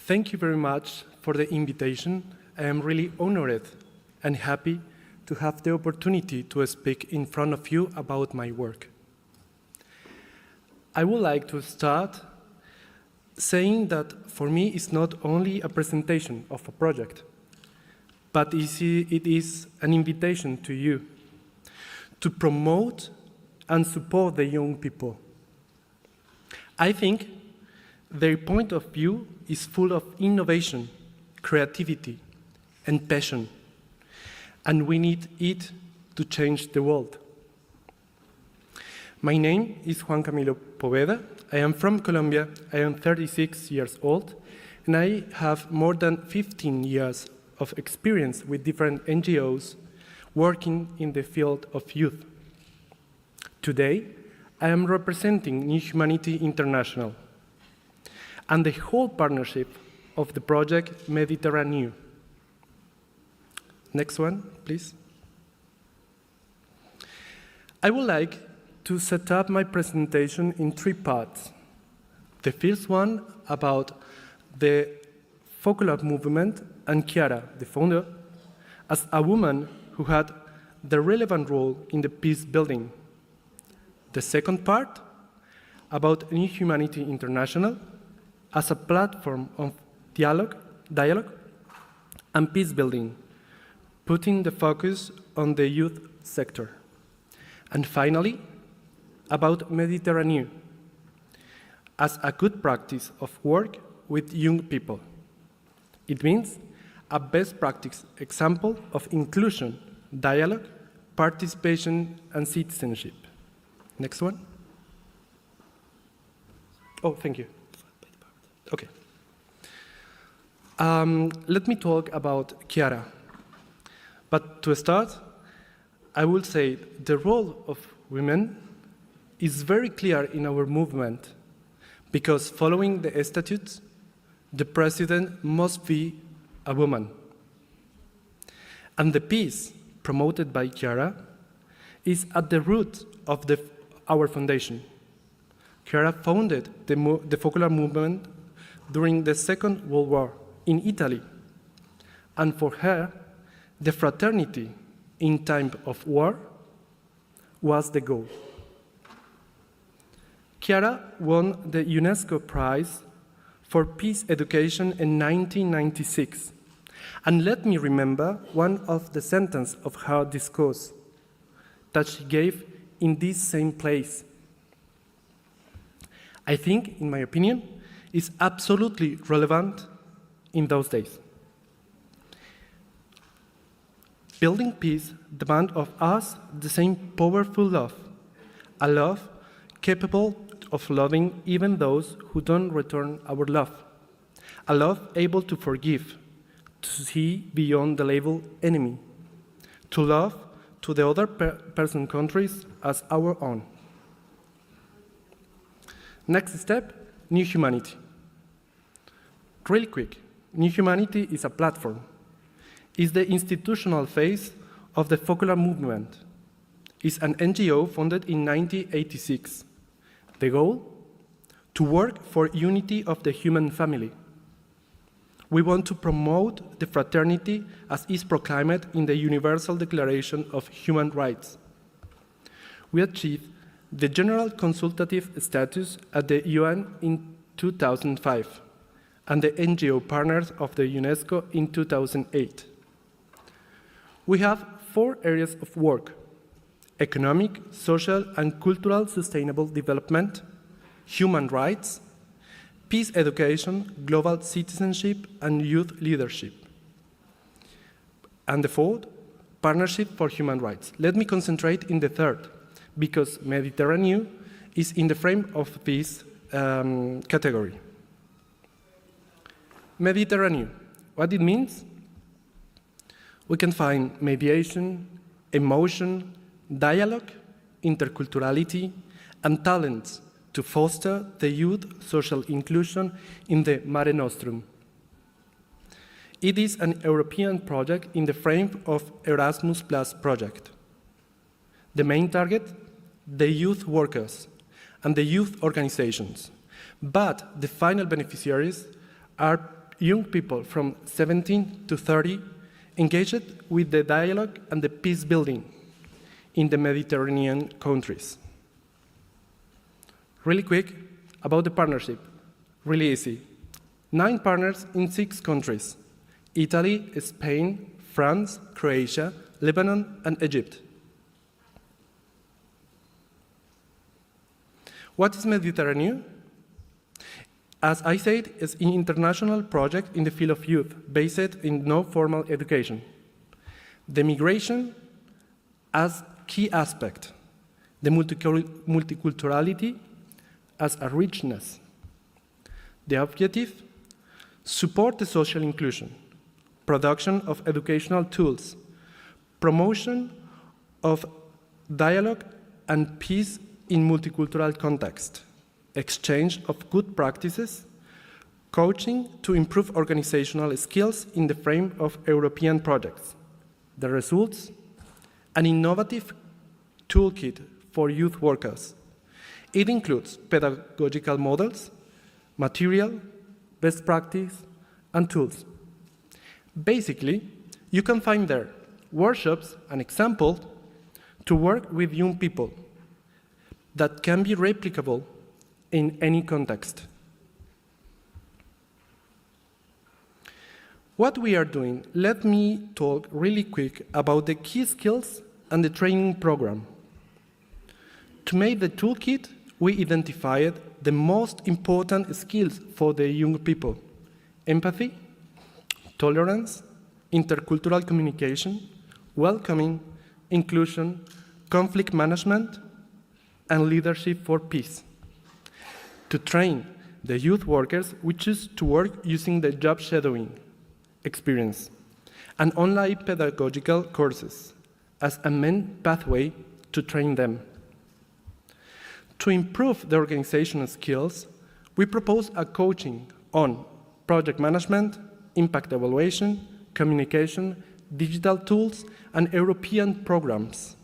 Thank you very much for the invitation. I am really honored and happy to have the opportunity to speak in front of you about my work. I would like to start saying that for me it's not only a presentation of a project, but it is an invitation to you to promote and support the young people. I think their point of view is full of innovation, creativity, and passion, and we need it to change the world. My name is Juan Camilo Poveda. I am from Colombia. I am 36 years old, and I have more than 15 years of experience with different NGOs working in the field of youth. Today, I am representing New Humanity International and the whole partnership of the project Mediterranean. Next one, please. I would like to set up my presentation in 3 parts. The first one about the folklore movement and Chiara, the founder, as a woman who had the relevant role in the peace building. The second part about New Humanity International as a platform of dialogue and peace building, putting the focus on the youth sector. And finally, about Mediterranean as a good practice of work with young people. It means a best practice example of inclusion, dialogue, participation, and citizenship. Next one. Oh, thank you. Okay. Let me talk about Chiara. But to start, I will say the role of women is very clear in our movement because following the statutes, the president must be a woman. And the peace promoted by Chiara is at the root of our foundation. Chiara founded the folklore movement during the Second World War in Italy. And for her, the fraternity in time of war was the goal. Chiara won the UNESCO Prize for Peace Education in 1996. And let me remember one of the sentences of her discourse that she gave in this same place. I think, in my opinion, is absolutely relevant in those days. Building peace demands of us the same powerful love, a love capable of loving even those who don't return our love, a love able to forgive, to see beyond the label enemy, to love to the other person countries as our own. Next step, New Humanity. Really quick, New Humanity is a platform. It's the institutional phase of the folklore movement. It's an NGO founded in 1986. The goal? To work for unity of the human family. We want to promote the fraternity as is proclaimed in the Universal Declaration of Human Rights. We achieved the General Consultative status at the UN in 2005 and the NGO partners of the UNESCO in 2008. We have 4 areas of work: economic, social, and cultural sustainable development, human rights, peace education, global citizenship, and youth leadership. And the 4th, partnership for human rights. Let me concentrate in the 3rd, because Mediterranean is in the frame of this category. Mediterranean, what it means? We can find mediation, emotion, dialogue, interculturality, and talents to foster the youth social inclusion in the Mare Nostrum. It is an European project in the frame of Erasmus Plus project. The main target, the youth workers and the youth organizations, but the final beneficiaries are young people from 17 to 30 engaged with the dialogue and the peace building in the Mediterranean countries. Really quick about the partnership, really easy. 9 partners in 6 countries: Italy, Spain, France, Croatia, Lebanon, and Egypt. What is Mediterranean? As I said, it's an international project in the field of youth, based in no formal education. The migration as key aspect, the multiculturality as a richness. The objective, support the social inclusion, production of educational tools, promotion of dialogue and peace in multicultural context, exchange of good practices, coaching to improve organizational skills in the frame of European projects. The results, an innovative toolkit for youth workers. It includes pedagogical models, material, best practice, and tools. Basically, you can find there workshops and examples to work with young people that can be replicable in any context. What we are doing, let me talk really quick about the key skills and the training program. To make the toolkit, we identified the most important skills for the young people: empathy, tolerance, intercultural communication, welcoming, inclusion, conflict management, and leadership for peace. To train the youth workers, we choose to work using the job shadowing experience and online pedagogical courses as a main pathway to train them. To improve the organizational skills, we propose a coaching on project management, impact evaluation, communication, digital tools, and European programs.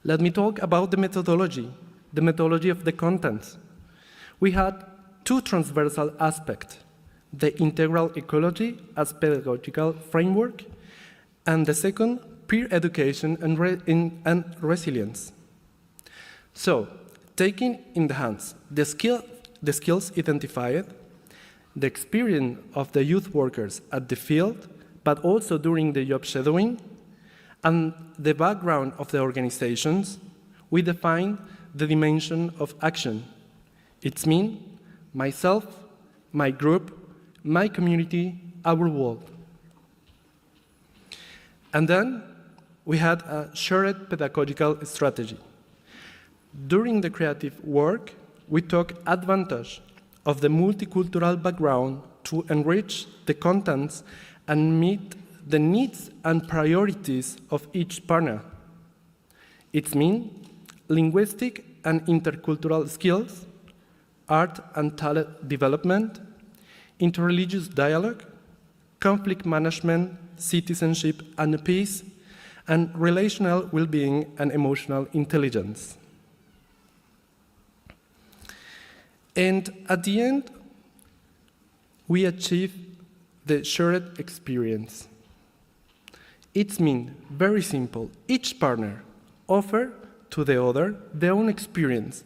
Let me talk about the methodology of the contents. We had 2 transversal aspects: the integral ecology as pedagogical framework, and the second, peer education and resilience. So, taking in the hands the skills identified, the experience of the youth workers at the field, but also during the job shadowing, and the background of the organizations, we define the dimension of action. It's me, myself, my group, my community, our world. And then we had a shared pedagogical strategy. During the creative work, we took advantage of the multicultural background to enrich the contents and meet the needs and priorities of each partner. It means linguistic and intercultural skills, art and talent development, interreligious dialogue, conflict management, citizenship and peace, and relational well-being and emotional intelligence. And at the end, we achieve the shared experience. It means very simple. Each partner offers to the other their own experience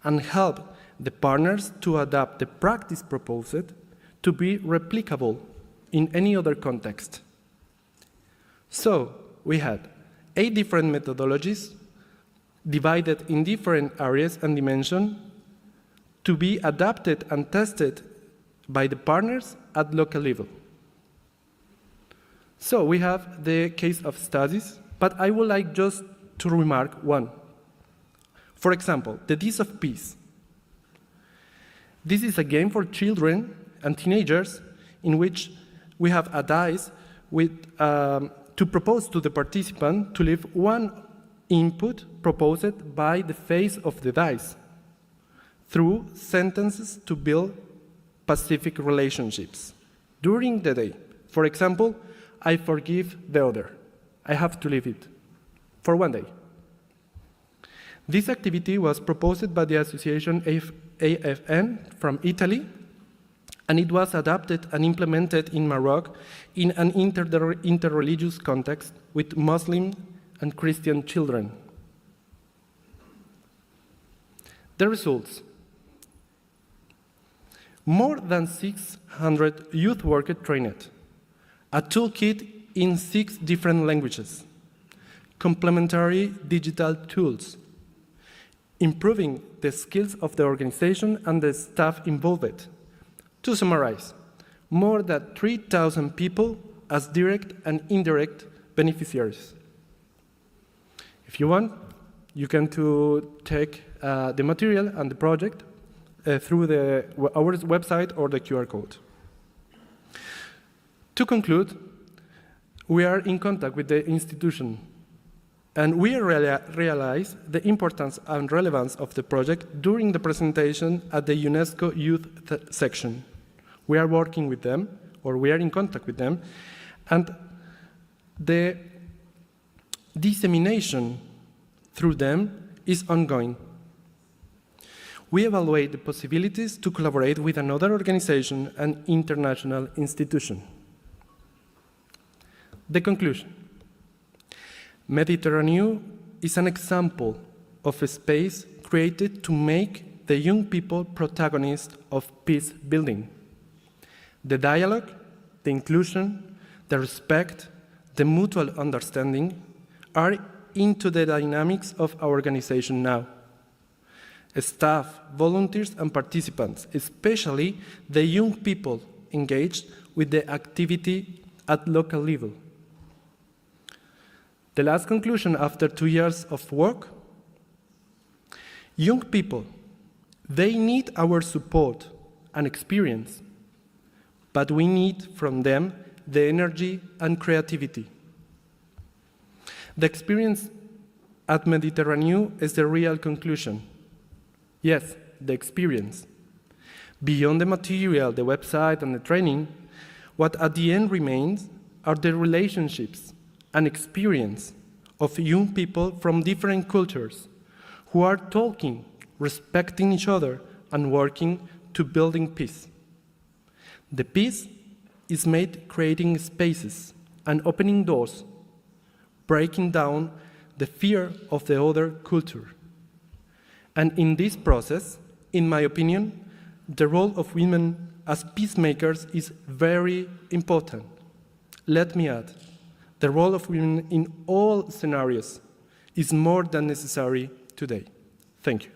and help the partners to adapt the practice proposed to be replicable in any other context. So we had 8 different methodologies divided in different areas and dimensions to be adapted and tested by the partners at local level. So we have the case of studies, but I would like just to remark one. For example, the Dice of Peace. This is a game for children and teenagers in which we have a dice with, to propose to the participant to leave one input proposed by the face of the dice through sentences to build pacific relationships during the day. For example, I forgive the other. I have to leave it for one day. This activity was proposed by the association AFN from Italy and it was adapted and implemented in Morocco in an interreligious context with Muslim and Christian children. The results. More than 600 youth workers trained, a toolkit in 6 different languages, complementary digital tools, improving the skills of the organization and the staff involved. To summarize, more than 3,000 people as direct and indirect beneficiaries. If you want, you can take the material and the project through our website or the QR code. To conclude, we are in contact with the institution, and we realize the importance and relevance of the project during the presentation at the UNESCO Youth section. We are working with them, or we are in contact with them, and the dissemination through them is ongoing. We evaluate the possibilities to collaborate with another organization and international institution. The conclusion. Mediterranean is an example of a space created to make the young people protagonists of peace building. The dialogue, the inclusion, the respect, the mutual understanding are into the dynamics of our organization now. Staff, volunteers, and participants, especially the young people engaged with the activity at local level. The last conclusion after 2 years of work, young people, they need our support and experience, but we need from them the energy and creativity. The experience at Mediterranean is the real conclusion. Yes, the experience. Beyond the material, the website, and the training, what at the end remains are the relationships and experience of young people from different cultures who are talking, respecting each other, and working to building peace. The peace is made creating spaces and opening doors, breaking down the fear of the other culture. And in this process, in my opinion, the role of women as peacemakers is very important. Let me add, the role of women in all scenarios is more than necessary today. Thank you.